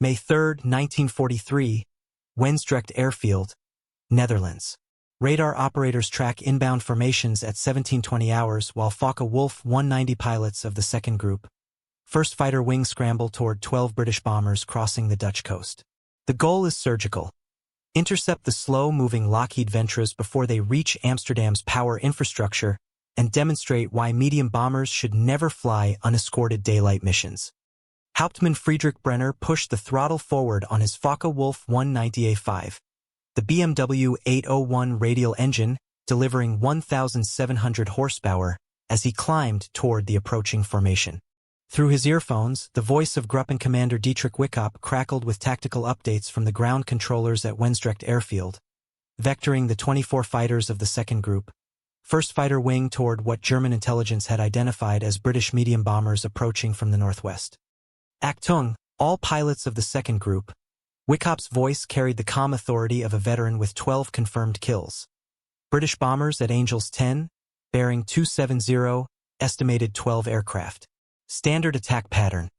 May 3, 1943, Woensdrecht Airfield, Netherlands. Radar operators track inbound formations at 1720 hours while Focke-Wulf 190 pilots of the second group. First fighter wing scramble toward 12 British bombers crossing the Dutch coast. The goal is surgical. Intercept the slow-moving Lockheed Venturas before they reach Amsterdam's power infrastructure and demonstrate why medium bombers should never fly unescorted daylight missions. Hauptmann Friedrich Brenner pushed the throttle forward on his Focke-Wulf 190A5. The BMW 801 radial engine, delivering 1,700 horsepower, as he climbed toward the approaching formation. Through his earphones, the voice of Gruppenkommandeur Dietrich Wickop crackled with tactical updates from the ground controllers at Woensdrecht Airfield, vectoring the 24 fighters of the second group, first fighter wing toward what German intelligence had identified as British medium bombers approaching from the northwest. Achtung, all pilots of the second group. Wickop's voice carried the calm authority of a veteran with 12 confirmed kills. British bombers at Angels 10, bearing 270, estimated 12 aircraft. Standard attack pattern.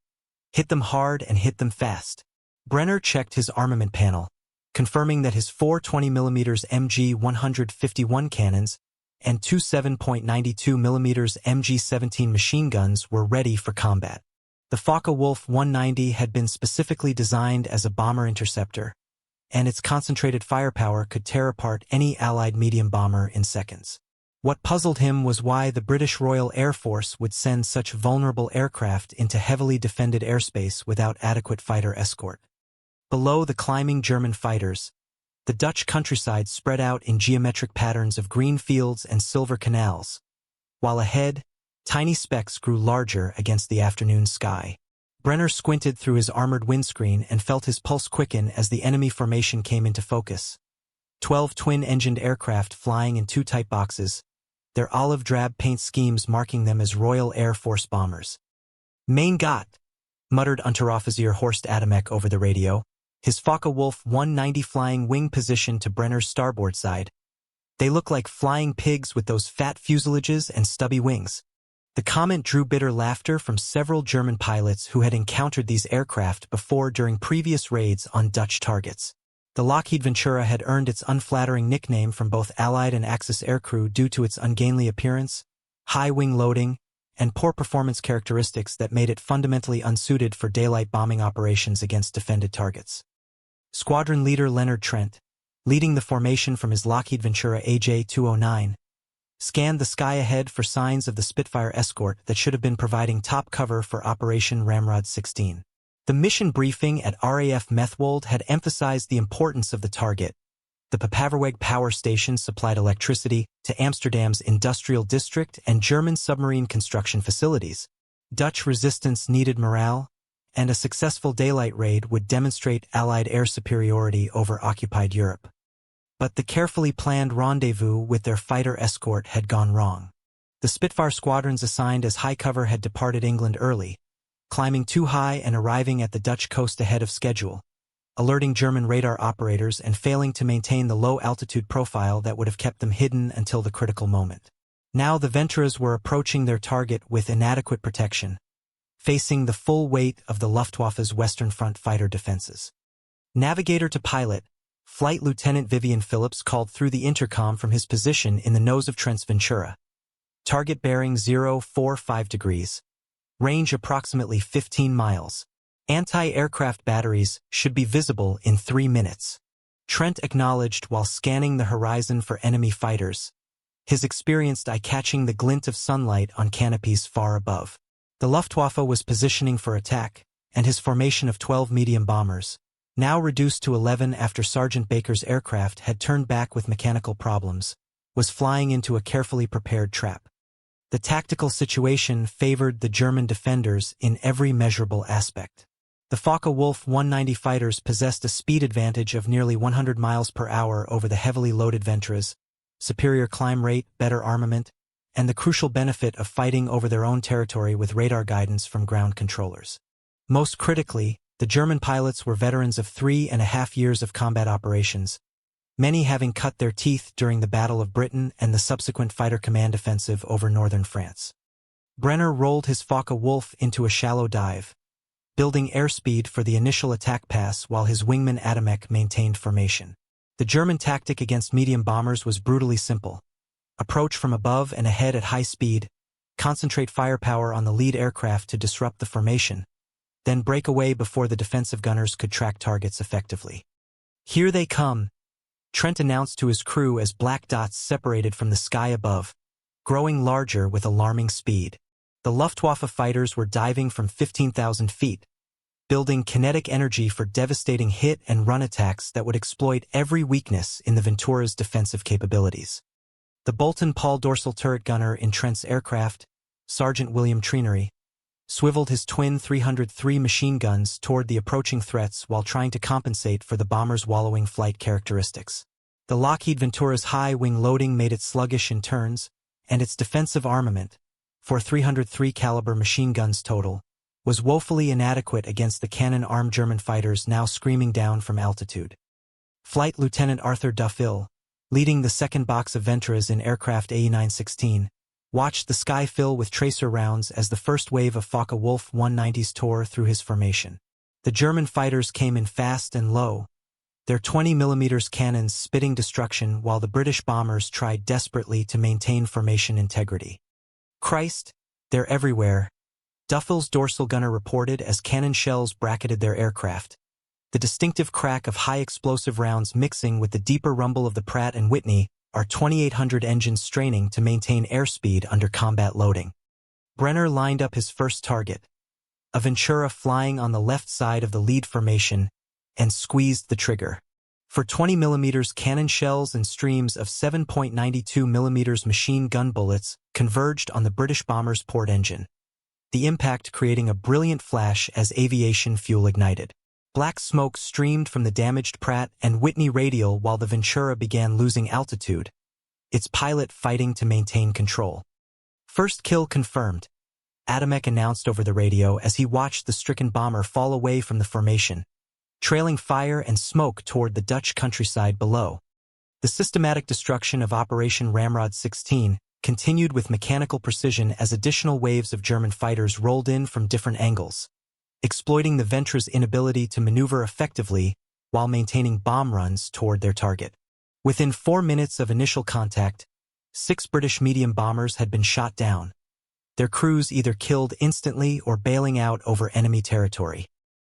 Hit them hard and hit them fast. Brenner checked his armament panel, confirming that his 4 20mm MG-151 cannons and 2 7.92mm MG-17 machine guns were ready for combat. The Focke-Wulf 190 had been specifically designed as a bomber interceptor, and its concentrated firepower could tear apart any Allied medium bomber in seconds. What puzzled him was why the British Royal Air Force would send such vulnerable aircraft into heavily defended airspace without adequate fighter escort. Below the climbing German fighters, the Dutch countryside spread out in geometric patterns of green fields and silver canals, while ahead, tiny specks grew larger against the afternoon sky. Brenner squinted through his armored windscreen and felt his pulse quicken as the enemy formation came into focus. 12 twin-engined aircraft flying in 2 type boxes, their olive-drab paint schemes marking them as Royal Air Force bombers. Mein Gott, muttered Unteroffizier Horst Adamek over the radio, his Focke-Wulf 190 flying wing positioned to Brenner's starboard side. They look like flying pigs with those fat fuselages and stubby wings. The comment drew bitter laughter from several German pilots who had encountered these aircraft before during previous raids on Dutch targets. The Lockheed Ventura had earned its unflattering nickname from both Allied and Axis aircrew due to its ungainly appearance, high wing loading, and poor performance characteristics that made it fundamentally unsuited for daylight bombing operations against defended targets. Squadron leader Leonard Trent, leading the formation from his Lockheed Ventura AJ-209, scanned the sky ahead for signs of the Spitfire escort that should have been providing top cover for Operation Ramrod 16. The mission briefing at RAF Methwold had emphasized the importance of the target. The Papaverweg power station supplied electricity to Amsterdam's industrial district and German submarine construction facilities. Dutch resistance needed morale, and a successful daylight raid would demonstrate Allied air superiority over occupied Europe. But the carefully planned rendezvous with their fighter escort had gone wrong. The Spitfire squadrons assigned as high cover had departed England early, climbing too high and arriving at the Dutch coast ahead of schedule, alerting German radar operators and failing to maintain the low-altitude profile that would have kept them hidden until the critical moment. Now the Venturas were approaching their target with inadequate protection, facing the full weight of the Luftwaffe's Western Front fighter defenses. Navigator to pilot, Flight Lieutenant Vivian Phillips called through the intercom from his position in the nose of Trent's Ventura. Target bearing 045 degrees. Range approximately 15 miles. Anti-aircraft batteries should be visible in 3 minutes. Trent acknowledged while scanning the horizon for enemy fighters, his experienced eye catching the glint of sunlight on canopies far above. The Luftwaffe was positioning for attack, and his formation of 12 medium bombers, now reduced to 11 after Sergeant Baker's aircraft had turned back with mechanical problems, was flying into a carefully prepared trap. The tactical situation favored the German defenders in every measurable aspect. The Focke-Wulf 190 fighters possessed a speed advantage of nearly 100 miles per hour over the heavily loaded Venturas, superior climb rate, better armament, and the crucial benefit of fighting over their own territory with radar guidance from ground controllers. Most critically, the German pilots were veterans of 3.5 years of combat operations, many having cut their teeth during the Battle of Britain and the subsequent fighter command offensive over northern France. Brenner rolled his Focke-Wulf into a shallow dive, building airspeed for the initial attack pass while his wingman Adamek maintained formation. The German tactic against medium bombers was brutally simple. Approach from above and ahead at high speed, concentrate firepower on the lead aircraft to disrupt the formation, then break away before the defensive gunners could track targets effectively. "Here they come," Trent announced to his crew as black dots separated from the sky above, growing larger with alarming speed. The Luftwaffe fighters were diving from 15,000 feet, building kinetic energy for devastating hit-and-run attacks that would exploit every weakness in the Venturas' defensive capabilities. The Bolton-Paul dorsal turret gunner in Trent's aircraft, Sergeant William Treenery, swiveled his twin 303 machine guns toward the approaching threats while trying to compensate for the bomber's wallowing flight characteristics. The Lockheed Venturas' high-wing loading made it sluggish in turns, and its defensive armament, for 303 caliber machine guns total, was woefully inadequate against the cannon-armed German fighters now screaming down from altitude. Flight Lieutenant Arthur Duffill, leading the second box of Venturas in aircraft AE-916, watched the sky fill with tracer rounds as the first wave of Focke-Wulf 190s tore through his formation. The German fighters came in fast and low, their 20mm cannons spitting destruction while the British bombers tried desperately to maintain formation integrity. "Christ, they're everywhere," Duffill's dorsal gunner reported as cannon shells bracketed their aircraft, the distinctive crack of high-explosive rounds mixing with the deeper rumble of the Pratt & Whitney, our 2800 engines straining to maintain airspeed under combat loading. Brenner lined up his first target, a Ventura flying on the left side of the lead formation, and squeezed the trigger. For 20mm cannon shells and streams of 7.92mm machine gun bullets converged on the British bomber's port engine, the impact creating a brilliant flash as aviation fuel ignited. Black smoke streamed from the damaged Pratt & Whitney radial while the Ventura began losing altitude, its pilot fighting to maintain control. "First kill confirmed," Adamek announced over the radio as he watched the stricken bomber fall away from the formation, trailing fire and smoke toward the Dutch countryside below. The systematic destruction of Operation Ramrod 16 continued with mechanical precision as additional waves of German fighters rolled in from different angles, exploiting the Ventura's inability to maneuver effectively while maintaining bomb runs toward their target. Within 4 minutes of initial contact, 6 British medium bombers had been shot down, their crews either killed instantly or bailing out over enemy territory.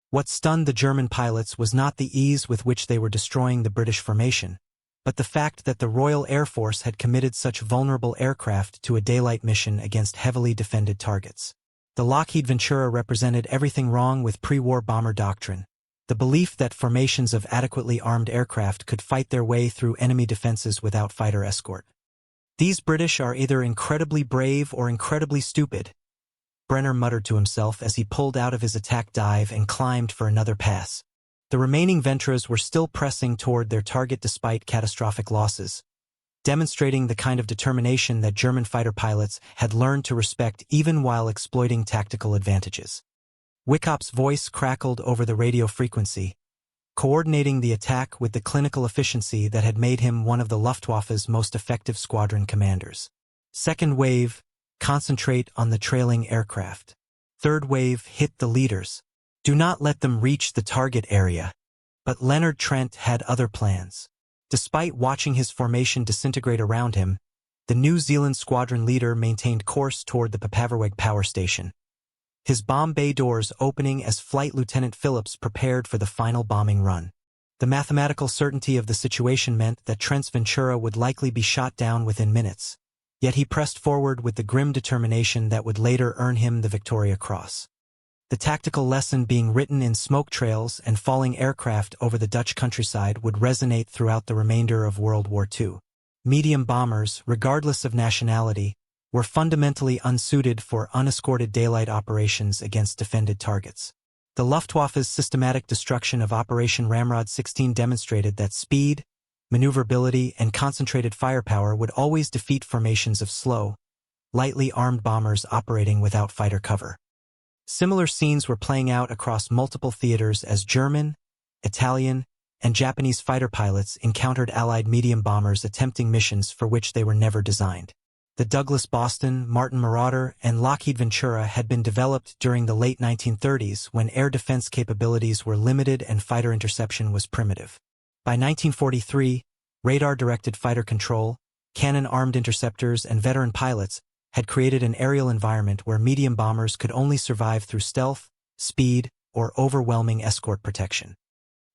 What stunned the German pilots was not the ease with which they were destroying the British formation, but the fact that the Royal Air Force had committed such vulnerable aircraft to a daylight mission against heavily defended targets. The Lockheed Ventura represented everything wrong with pre-war bomber doctrine, the belief that formations of adequately armed aircraft could fight their way through enemy defenses without fighter escort. "These British are either incredibly brave or incredibly stupid," Brenner muttered to himself as he pulled out of his attack dive and climbed for another pass. The remaining Venturas were still pressing toward their target despite catastrophic losses, demonstrating the kind of determination that German fighter pilots had learned to respect even while exploiting tactical advantages. Wickop's voice crackled over the radio frequency, coordinating the attack with the clinical efficiency that had made him one of the Luftwaffe's most effective squadron commanders. "Second wave, concentrate on the trailing aircraft. Third wave, hit the leaders. Do not let them reach the target area." But Leonard Trent had other plans. Despite watching his formation disintegrate around him, the New Zealand squadron leader maintained course toward the Papaverweg power station, his bomb bay doors opening as Flight Lieutenant Phillips prepared for the final bombing run. The mathematical certainty of the situation meant that Trent's Ventura would likely be shot down within minutes, yet he pressed forward with the grim determination that would later earn him the Victoria Cross. The tactical lesson being written in smoke trails and falling aircraft over the Dutch countryside would resonate throughout the remainder of World War II. Medium bombers, regardless of nationality, were fundamentally unsuited for unescorted daylight operations against defended targets. The Luftwaffe's systematic destruction of Operation Ramrod 16 demonstrated that speed, maneuverability, and concentrated firepower would always defeat formations of slow, lightly armed bombers operating without fighter cover. Similar scenes were playing out across multiple theaters as German, Italian, and Japanese fighter pilots encountered Allied medium bombers attempting missions for which they were never designed. The Douglas Boston, Martin Marauder, and Lockheed Ventura had been developed during the late 1930s when air defense capabilities were limited and fighter interception was primitive. By 1943, radar-directed fighter control, cannon-armed interceptors, and veteran pilots had created an aerial environment where medium bombers could only survive through stealth, speed, or overwhelming escort protection.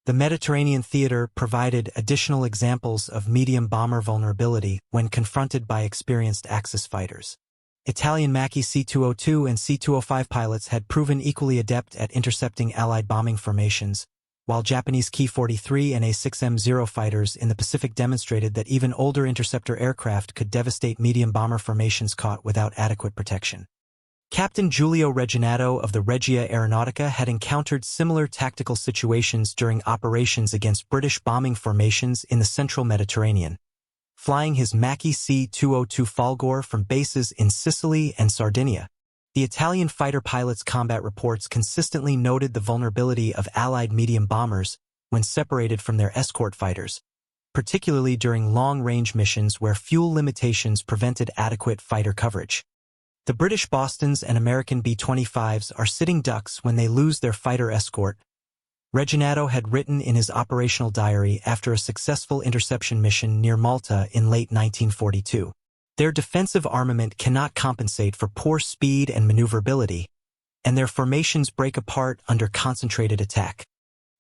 The Mediterranean theater provided additional examples of medium bomber vulnerability when confronted by experienced Axis fighters. Italian Macchi C-202 and C-205 pilots had proven equally adept at intercepting Allied bombing formations, while Japanese Ki-43 and A-6M0 fighters in the Pacific demonstrated that even older interceptor aircraft could devastate medium bomber formations caught without adequate protection. Captain Giulio Reginato of the Regia Aeronautica had encountered similar tactical situations during operations against British bombing formations in the central Mediterranean, flying his Macchi C-202 Folgore from bases in Sicily and Sardinia. The Italian fighter pilots' combat reports consistently noted the vulnerability of Allied medium bombers when separated from their escort fighters, particularly during long-range missions where fuel limitations prevented adequate fighter coverage. The British Bostons and American B-25s are sitting ducks when they lose their fighter escort, Reginato had written in his operational diary after a successful interception mission near Malta in late 1942. Their defensive armament cannot compensate for poor speed and maneuverability, and their formations break apart under concentrated attack.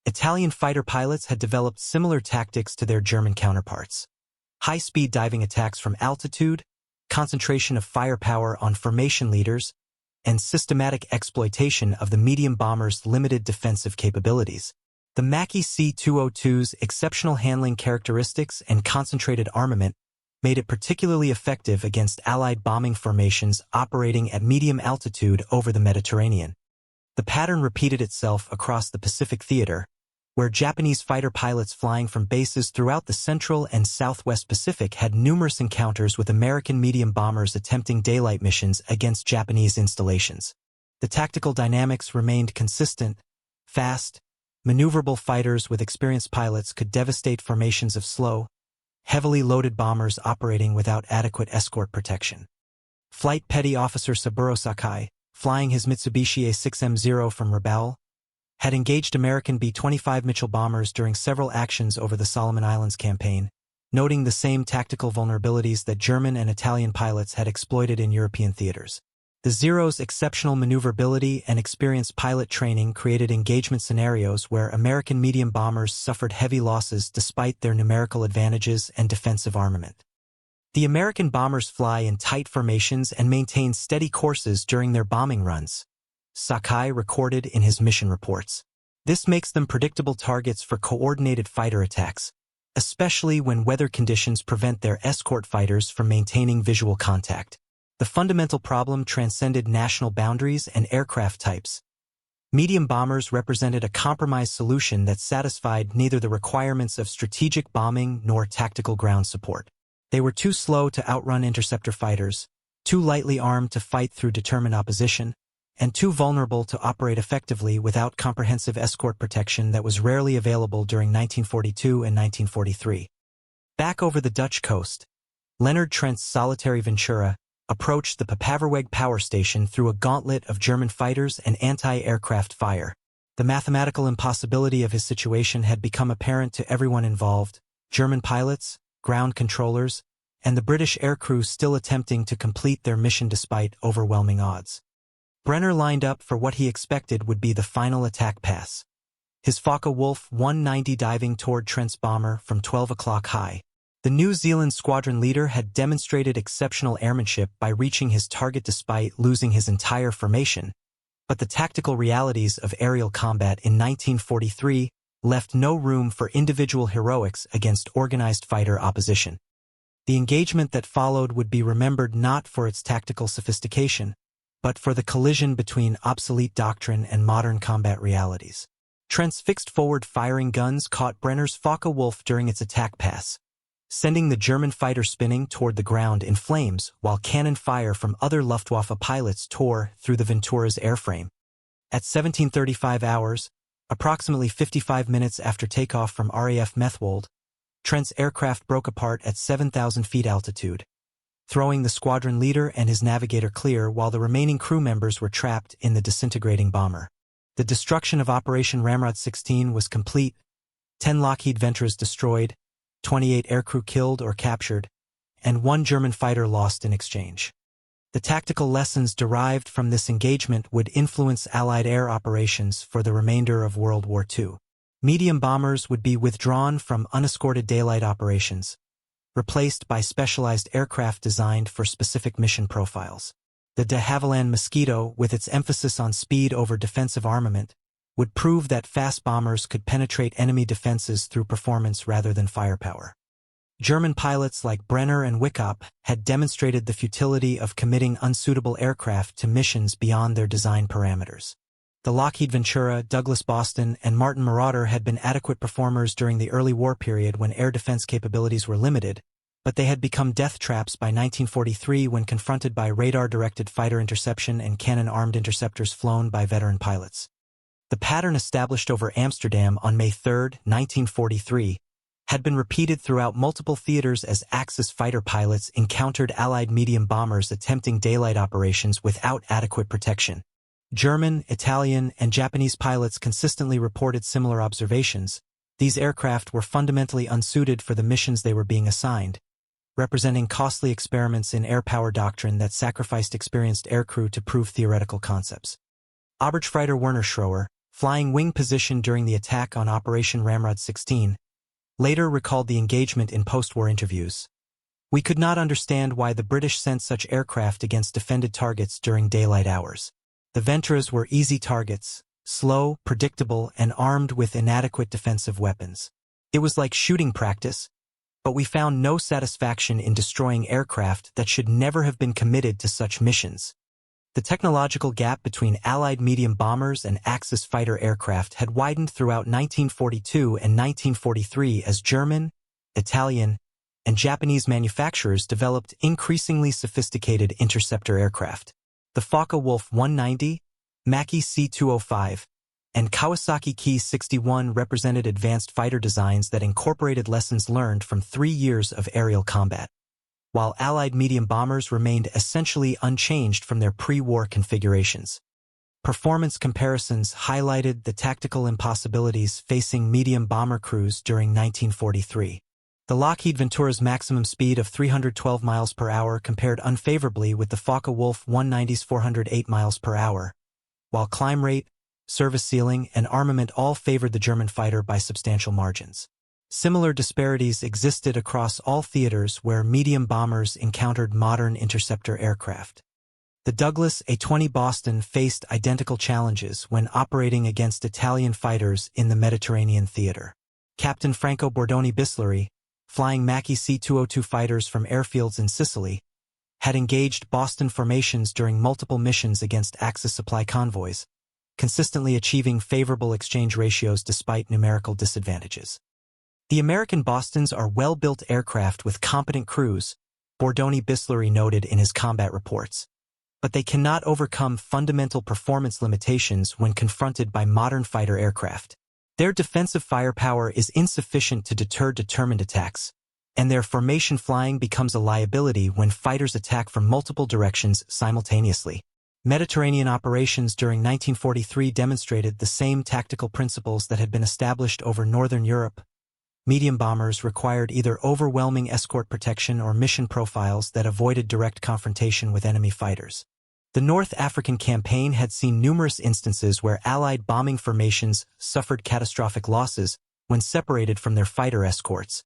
Italian fighter pilots had developed similar tactics to their German counterparts. High-speed diving attacks from altitude, concentration of firepower on formation leaders, and systematic exploitation of the medium bomber's limited defensive capabilities. The Macchi C-202's exceptional handling characteristics and concentrated armament made it particularly effective against Allied bombing formations operating at medium altitude over the Mediterranean. The pattern repeated itself across the Pacific theater, where Japanese fighter pilots flying from bases throughout the Central and Southwest Pacific had numerous encounters with American medium bombers attempting daylight missions against Japanese installations. The tactical dynamics remained consistent. Fast, maneuverable fighters with experienced pilots could devastate formations of slow, heavily loaded bombers operating without adequate escort protection. Flight Petty Officer Saburo Sakai, flying his Mitsubishi A-6M0 from Rabaul, had engaged American B-25 Mitchell bombers during several actions over the Solomon Islands campaign, noting the same tactical vulnerabilities that German and Italian pilots had exploited in European theaters. The Zero's exceptional maneuverability and experienced pilot training created engagement scenarios where American medium bombers suffered heavy losses despite their numerical advantages and defensive armament. The American bombers fly in tight formations and maintain steady courses during their bombing runs, Sakai recorded in his mission reports. This makes them predictable targets for coordinated fighter attacks, especially when weather conditions prevent their escort fighters from maintaining visual contact. The fundamental problem transcended national boundaries and aircraft types. Medium bombers represented a compromise solution that satisfied neither the requirements of strategic bombing nor tactical ground support. They were too slow to outrun interceptor fighters, too lightly armed to fight through determined opposition, and too vulnerable to operate effectively without comprehensive escort protection that was rarely available during 1942 and 1943. Back over the Dutch coast, Leonard Trent's solitary Ventura approached the Papaverweg power station through a gauntlet of German fighters and anti-aircraft fire. The mathematical impossibility of his situation had become apparent to everyone involved, German pilots, ground controllers, and the British aircrew still attempting to complete their mission despite overwhelming odds. Brenner lined up for what he expected would be the final attack pass. His Focke-Wulf 190 diving toward Trent's bomber from 12 o'clock high. The New Zealand squadron leader had demonstrated exceptional airmanship by reaching his target despite losing his entire formation, but the tactical realities of aerial combat in 1943 left no room for individual heroics against organized fighter opposition. The engagement that followed would be remembered not for its tactical sophistication, but for the collision between obsolete doctrine and modern combat realities. Trent's fixed forward firing guns caught Brenner's Focke-Wulf during its attack pass, sending the German fighter spinning toward the ground in flames while cannon fire from other Luftwaffe pilots tore through the Ventura's airframe. At 17:35 hours, approximately 55 minutes after takeoff from RAF Methwold, Trent's aircraft broke apart at 7,000 feet altitude. throwing the squadron leader and his navigator clear while the remaining crew members were trapped in the disintegrating bomber. The destruction of Operation Ramrod 16 was complete, 10 Lockheed Venturas destroyed, 28 aircrew killed or captured, and 1 German fighter lost in exchange. The tactical lessons derived from this engagement would influence Allied air operations for the remainder of World War II. Medium bombers would be withdrawn from unescorted daylight operations, replaced by specialized aircraft designed for specific mission profiles. The de Havilland Mosquito, with its emphasis on speed over defensive armament, would prove that fast bombers could penetrate enemy defenses through performance rather than firepower. German pilots like Brenner and Wickop had demonstrated the futility of committing unsuitable aircraft to missions beyond their design parameters. The Lockheed Ventura, Douglas Boston, and Martin Marauder had been adequate performers during the early war period when air defense capabilities were limited, but they had become death traps by 1943 when confronted by radar-directed fighter interception and cannon-armed interceptors flown by veteran pilots. The pattern established over Amsterdam on May 3, 1943, had been repeated throughout multiple theaters as Axis fighter pilots encountered Allied medium bombers attempting daylight operations without adequate protection. German, Italian, and Japanese pilots consistently reported similar observations. These aircraft were fundamentally unsuited for the missions they were being assigned, representing costly experiments in air power doctrine that sacrificed experienced aircrew to prove theoretical concepts. Oberstfreiter Werner Schroer, flying wing position during the attack on Operation Ramrod 16, later recalled the engagement in post-war interviews. "We could not understand why the British sent such aircraft against defended targets during daylight hours. The Venturas were easy targets, slow, predictable, and armed with inadequate defensive weapons. It was like shooting practice, but we found no satisfaction in destroying aircraft that should never have been committed to such missions." The technological gap between Allied medium bombers and Axis fighter aircraft had widened throughout 1942 and 1943 as German, Italian, and Japanese manufacturers developed increasingly sophisticated interceptor aircraft. The Focke-Wulf 190, Macchi C-205, and Kawasaki Ki-61 represented advanced fighter designs that incorporated lessons learned from 3 years of aerial combat, while Allied medium bombers remained essentially unchanged from their pre-war configurations. Performance comparisons highlighted the tactical impossibilities facing medium bomber crews during 1943. The Lockheed Ventura's maximum speed of 312 miles per hour compared unfavorably with the Focke-Wulf 190's 408 miles per hour, while climb rate, service ceiling, and armament all favored the German fighter by substantial margins. Similar disparities existed across all theaters where medium bombers encountered modern interceptor aircraft. The Douglas A-20 Boston faced identical challenges when operating against Italian fighters in the Mediterranean theater. Captain Franco Bordoni Bisleri, flying Macchi C-202 fighters from airfields in Sicily, had engaged Boston formations during multiple missions against Axis supply convoys, consistently achieving favorable exchange ratios despite numerical disadvantages. "The American Bostons are well-built aircraft with competent crews," Bordoni Bisleri noted in his combat reports, "but they cannot overcome fundamental performance limitations when confronted by modern fighter aircraft. Their defensive firepower is insufficient to deter determined attacks, and their formation flying becomes a liability when fighters attack from multiple directions simultaneously." Mediterranean operations during 1943 demonstrated the same tactical principles that had been established over Northern Europe. Medium bombers required either overwhelming escort protection or mission profiles that avoided direct confrontation with enemy fighters. The North African campaign had seen numerous instances where Allied bombing formations suffered catastrophic losses when separated from their fighter escorts,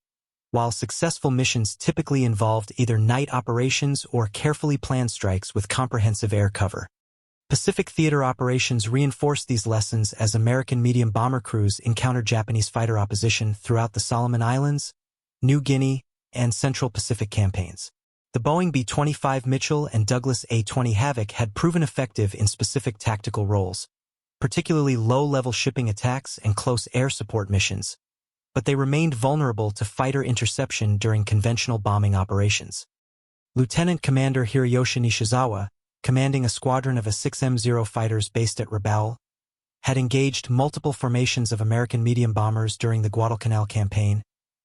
while successful missions typically involved either night operations or carefully planned strikes with comprehensive air cover. Pacific theater operations reinforced these lessons as American medium bomber crews encountered Japanese fighter opposition throughout the Solomon Islands, New Guinea, and Central Pacific campaigns. The Boeing B-25 Mitchell and Douglas A-20 Havoc had proven effective in specific tactical roles, particularly low-level shipping attacks and close air support missions, but they remained vulnerable to fighter interception during conventional bombing operations. Lieutenant Commander Hiroyoshi Nishizawa, commanding a squadron of A-6M0 fighters based at Rabaul, had engaged multiple formations of American medium bombers during the Guadalcanal campaign,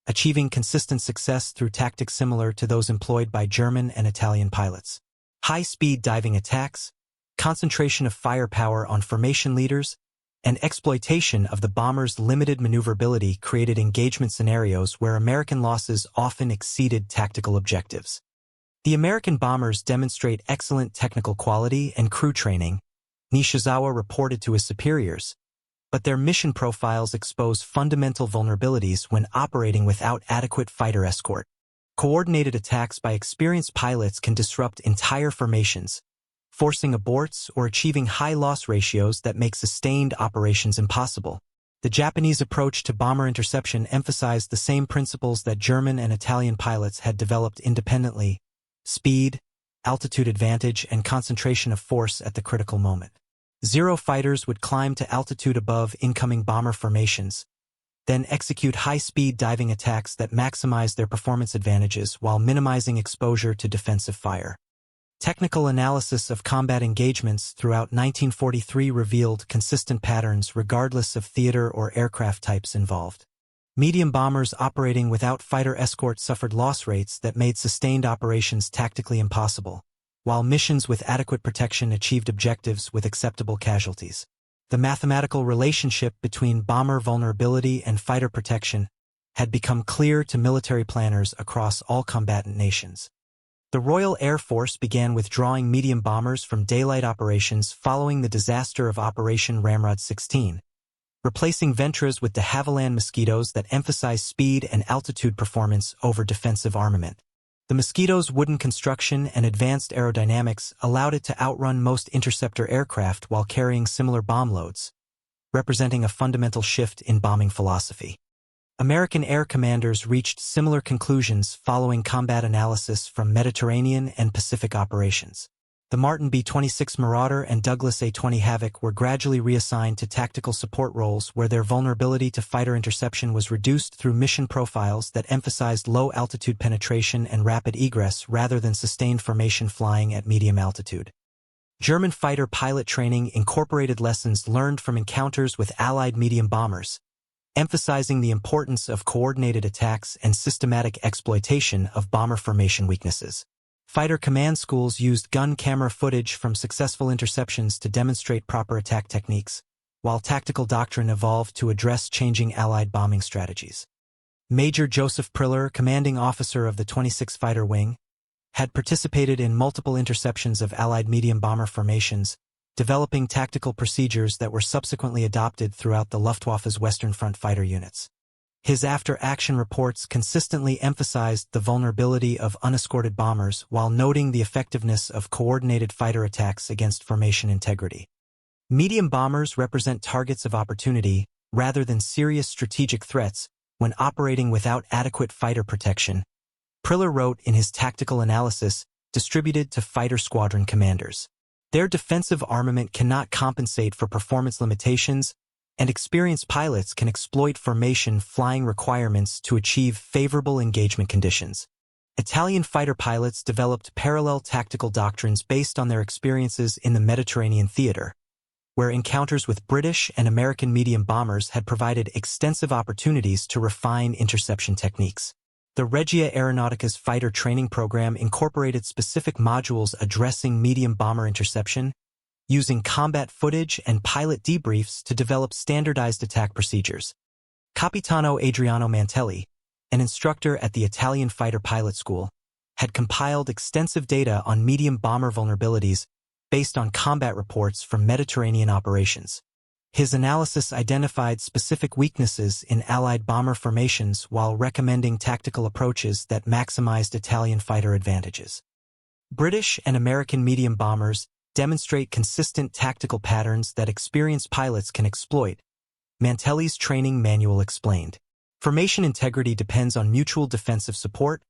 achieving consistent success through tactics similar to those employed by German and Italian pilots. High-speed diving attacks, concentration of firepower on formation leaders, and exploitation of the bomber's limited maneuverability created engagement scenarios where American losses often exceeded tactical objectives. The American bombers demonstrate excellent technical quality and crew training, Nishizawa reported to his superiors, but their mission profiles expose fundamental vulnerabilities when operating without adequate fighter escort. Coordinated attacks by experienced pilots can disrupt entire formations, forcing aborts or achieving high loss ratios that make sustained operations impossible. The Japanese approach to bomber interception emphasized the same principles that German and Italian pilots had developed independently: speed, altitude advantage, and concentration of force at the critical moment. Zero fighters would climb to altitude above incoming bomber formations, then execute high-speed diving attacks that maximize their performance advantages while minimizing exposure to defensive fire. Technical analysis of combat engagements throughout 1943 revealed consistent patterns regardless of theater or aircraft types involved. Medium bombers operating without fighter escort suffered loss rates that made sustained operations tactically impossible, while missions with adequate protection achieved objectives with acceptable casualties. The mathematical relationship between bomber vulnerability and fighter protection had become clear to military planners across all combatant nations. The Royal Air Force began withdrawing medium bombers from daylight operations following the disaster of Operation Ramrod 16, replacing Venturas with de Havilland Mosquitoes that emphasize speed and altitude performance over defensive armament. The Mosquito's wooden construction and advanced aerodynamics allowed it to outrun most interceptor aircraft while carrying similar bomb loads, representing a fundamental shift in bombing philosophy. American air commanders reached similar conclusions following combat analysis from Mediterranean and Pacific operations. The Martin B-26 Marauder and Douglas A-20 Havoc were gradually reassigned to tactical support roles where their vulnerability to fighter interception was reduced through mission profiles that emphasized low-altitude penetration and rapid egress rather than sustained formation flying at medium altitude. German fighter pilot training incorporated lessons learned from encounters with Allied medium bombers, emphasizing the importance of coordinated attacks and systematic exploitation of bomber formation weaknesses. Fighter command schools used gun camera footage from successful interceptions to demonstrate proper attack techniques, while tactical doctrine evolved to address changing Allied bombing strategies. Major Joseph Priller, commanding officer of the 26th Fighter Wing, had participated in multiple interceptions of Allied medium bomber formations, developing tactical procedures that were subsequently adopted throughout the Luftwaffe's Western Front fighter units. His after-action reports consistently emphasized the vulnerability of unescorted bombers while noting the effectiveness of coordinated fighter attacks against formation integrity. Medium bombers represent targets of opportunity rather than serious strategic threats when operating without adequate fighter protection, Priller wrote in his tactical analysis distributed to fighter squadron commanders. Their defensive armament cannot compensate for performance limitations, and experienced pilots can exploit formation flying requirements to achieve favorable engagement conditions. Italian fighter pilots developed parallel tactical doctrines based on their experiences in the Mediterranean theater, where encounters with British and American medium bombers had provided extensive opportunities to refine interception techniques. The Regia Aeronautica's fighter training program incorporated specific modules addressing medium bomber interception, using combat footage and pilot debriefs to develop standardized attack procedures. Capitano Adriano Mantelli, an instructor at the Italian Fighter Pilot School, had compiled extensive data on medium bomber vulnerabilities based on combat reports from Mediterranean operations. His analysis identified specific weaknesses in Allied bomber formations while recommending tactical approaches that maximized Italian fighter advantages. British and American medium bombers demonstrate consistent tactical patterns that experienced pilots can exploit, Mantelli's training manual explained. Formation integrity depends on mutual defensive support,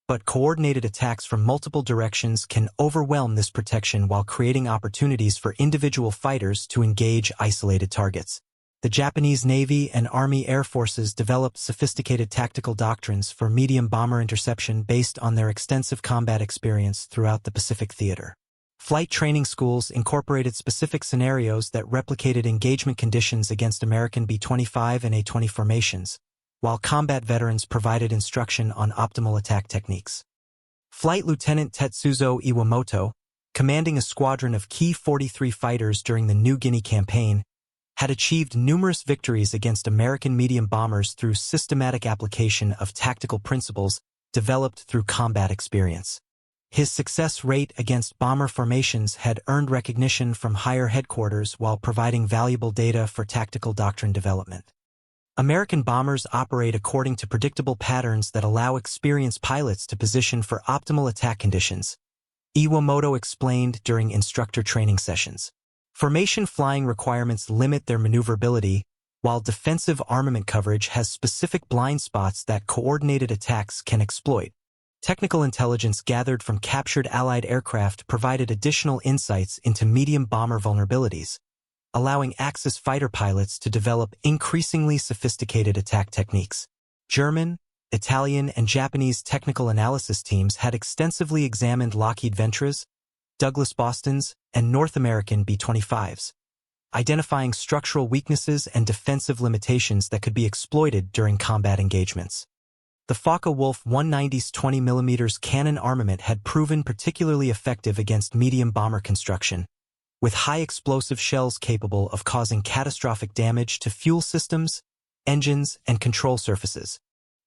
but coordinated attacks from multiple directions can overwhelm this protection while creating opportunities for individual fighters to engage isolated targets. The Japanese Navy and Army Air Forces developed sophisticated tactical doctrines for medium bomber interception based on their extensive combat experience throughout the Pacific theater. Flight training schools incorporated specific scenarios that replicated engagement conditions against American B-25 and A-20 formations, while combat veterans provided instruction on optimal attack techniques. Flight Lieutenant Tetsuzo Iwamoto, commanding a squadron of Ki-43 fighters during the New Guinea campaign, had achieved numerous victories against American medium bombers through systematic application of tactical principles developed through combat experience. His success rate against bomber formations had earned recognition from higher headquarters while providing valuable data for tactical doctrine development. American bombers operate according to predictable patterns that allow experienced pilots to position for optimal attack conditions, Iwamoto explained during instructor training sessions. Formation flying requirements limit their maneuverability, while defensive armament coverage has specific blind spots that coordinated attacks can exploit. Technical intelligence gathered from captured Allied aircraft provided additional insights into medium bomber vulnerabilities, allowing Axis fighter pilots to develop increasingly sophisticated attack techniques. German, Italian, and Japanese technical analysis teams had extensively examined Lockheed Venturas, Douglas Bostons, and North American B-25s, identifying structural weaknesses and defensive limitations that could be exploited during combat engagements. The Focke-Wulf 190's 20mm cannon armament had proven particularly effective against medium bomber construction, with high explosive shells capable of causing catastrophic damage to fuel systems, engines, and control surfaces.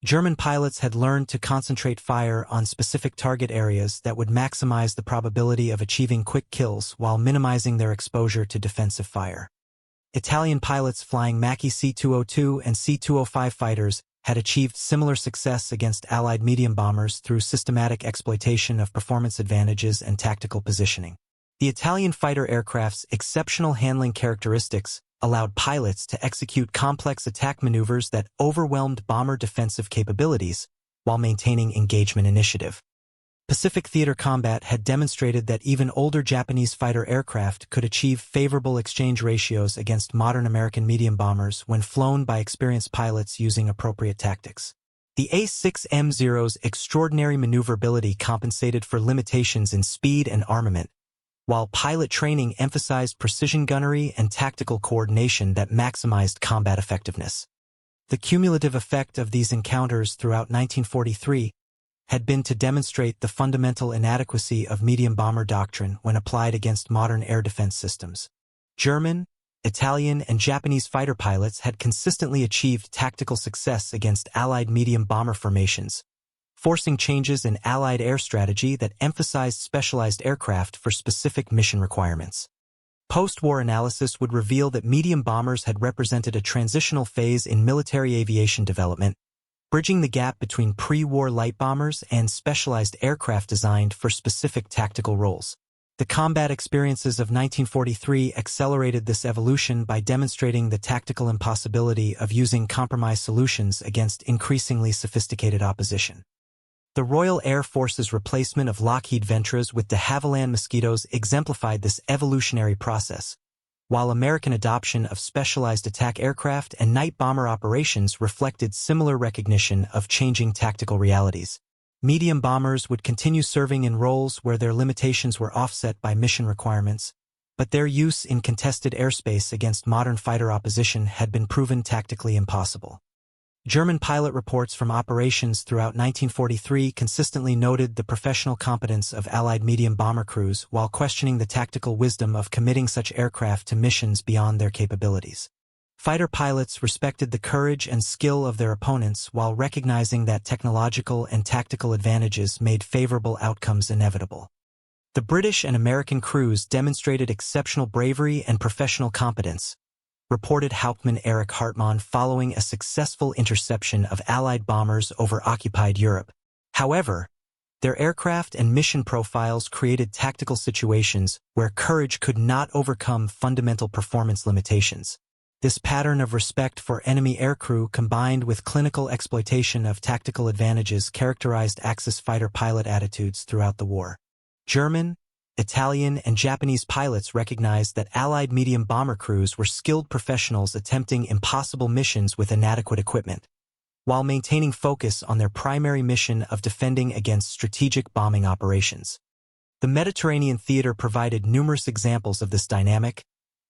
German pilots had learned to concentrate fire on specific target areas that would maximize the probability of achieving quick kills while minimizing their exposure to defensive fire. Italian pilots flying Macchi C-202 and C-205 fighters had achieved similar success against Allied medium bombers through systematic exploitation of performance advantages and tactical positioning. The Italian fighter aircraft's exceptional handling characteristics allowed pilots to execute complex attack maneuvers that overwhelmed bomber defensive capabilities while maintaining engagement initiative. Pacific theater combat had demonstrated that even older Japanese fighter aircraft could achieve favorable exchange ratios against modern American medium bombers when flown by experienced pilots using appropriate tactics. The A-6M0's extraordinary maneuverability compensated for limitations in speed and armament, while pilot training emphasized precision gunnery and tactical coordination that maximized combat effectiveness. The cumulative effect of these encounters throughout 1943 had been to demonstrate the fundamental inadequacy of medium bomber doctrine when applied against modern air defense systems. German, Italian, and Japanese fighter pilots had consistently achieved tactical success against Allied medium bomber formations, forcing changes in Allied air strategy that emphasized specialized aircraft for specific mission requirements. Post-war analysis would reveal that medium bombers had represented a transitional phase in military aviation development, bridging the gap between pre-war light bombers and specialized aircraft designed for specific tactical roles. The combat experiences of 1943 accelerated this evolution by demonstrating the tactical impossibility of using compromise solutions against increasingly sophisticated opposition. The Royal Air Force's replacement of Lockheed Venturas with de Havilland Mosquitoes exemplified this evolutionary process, while American adoption of specialized attack aircraft and night bomber operations reflected similar recognition of changing tactical realities. Medium bombers would continue serving in roles where their limitations were offset by mission requirements, but their use in contested airspace against modern fighter opposition had been proven tactically impossible. German pilot reports from operations throughout 1943 consistently noted the professional competence of Allied medium bomber crews while questioning the tactical wisdom of committing such aircraft to missions beyond their capabilities. Fighter pilots respected the courage and skill of their opponents while recognizing that technological and tactical advantages made favorable outcomes inevitable. The British and American crews demonstrated exceptional bravery and professional competence, reported Hauptmann Erich Hartmann following a successful interception of Allied bombers over occupied Europe. However, their aircraft and mission profiles created tactical situations where courage could not overcome fundamental performance limitations. This pattern of respect for enemy aircrew combined with clinical exploitation of tactical advantages characterized Axis fighter pilot attitudes throughout the war. German, Italian, and Japanese pilots recognized that Allied medium bomber crews were skilled professionals attempting impossible missions with inadequate equipment, while maintaining focus on their primary mission of defending against strategic bombing operations. The Mediterranean theater provided numerous examples of this dynamic,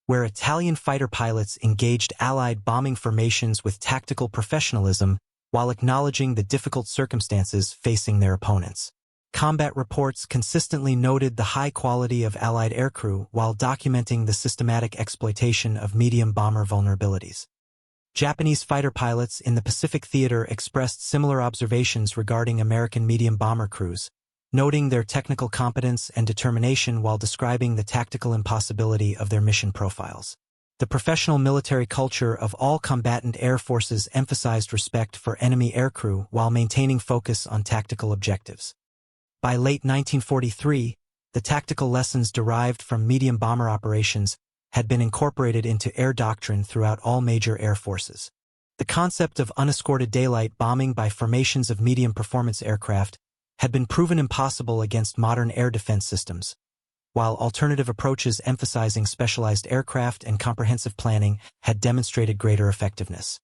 where Italian fighter pilots engaged Allied bombing formations with tactical professionalism while acknowledging the difficult circumstances facing their opponents. Combat reports consistently noted the high quality of Allied aircrew while documenting the systematic exploitation of medium bomber vulnerabilities. Japanese fighter pilots in the Pacific Theater expressed similar observations regarding American medium bomber crews, noting their technical competence and determination while describing the tactical impossibility of their mission profiles. The professional military culture of all combatant air forces emphasized respect for enemy aircrew while maintaining focus on tactical objectives. By late 1943, the tactical lessons derived from medium bomber operations had been incorporated into air doctrine throughout all major air forces. The concept of unescorted daylight bombing by formations of medium-performance aircraft had been proven impossible against modern air defense systems, while alternative approaches emphasizing specialized aircraft and comprehensive planning had demonstrated greater effectiveness.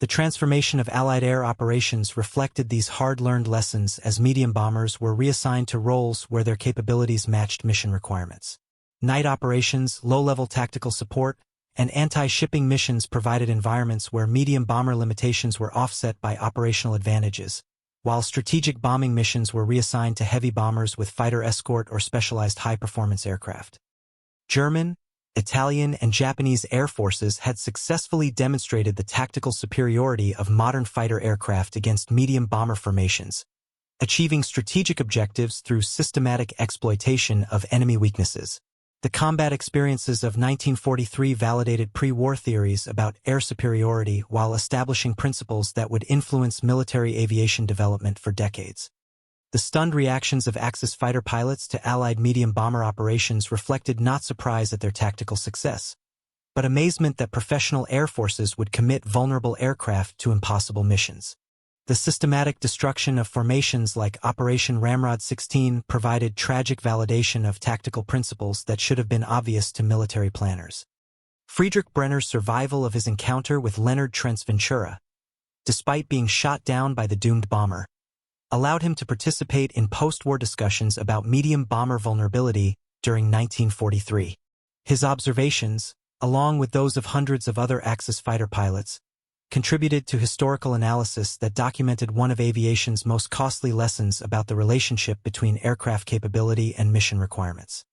The transformation of Allied air operations reflected these hard-learned lessons as medium bombers were reassigned to roles where their capabilities matched mission requirements. Night operations, low-level tactical support, and anti-shipping missions provided environments where medium bomber limitations were offset by operational advantages, while strategic bombing missions were reassigned to heavy bombers with fighter escort or specialized high-performance aircraft. German, Italian, and Japanese air forces had successfully demonstrated the tactical superiority of modern fighter aircraft against medium bomber formations, achieving strategic objectives through systematic exploitation of enemy weaknesses. The combat experiences of 1943 validated pre-war theories about air superiority while establishing principles that would influence military aviation development for decades. The stunned reactions of Axis fighter pilots to Allied medium bomber operations reflected not surprise at their tactical success, but amazement that professional air forces would commit vulnerable aircraft to impossible missions. The systematic destruction of formations like Operation Ramrod 16 provided tragic validation of tactical principles that should have been obvious to military planners. Friedrich Brenner's survival of his encounter with Leonard Trent's Ventura, despite being shot down by the doomed bomber, allowed him to participate in post-war discussions about medium bomber vulnerability during 1943. His observations, along with those of hundreds of other Axis fighter pilots, contributed to historical analysis that documented one of aviation's most costly lessons about the relationship between aircraft capability and mission requirements.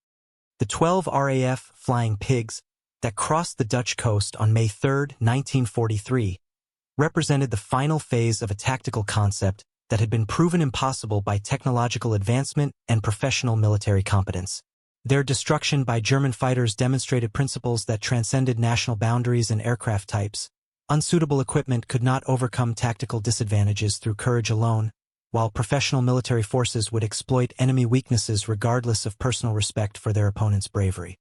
The 12 RAF Flying Pigs that crossed the Dutch coast on May 3, 1943, represented the final phase of a tactical concept that had been proven impossible by technological advancement and professional military competence. Their destruction by German fighters demonstrated principles that transcended national boundaries and aircraft types. Unsuitable equipment could not overcome tactical disadvantages through courage alone, while professional military forces would exploit enemy weaknesses regardless of personal respect for their opponent's bravery.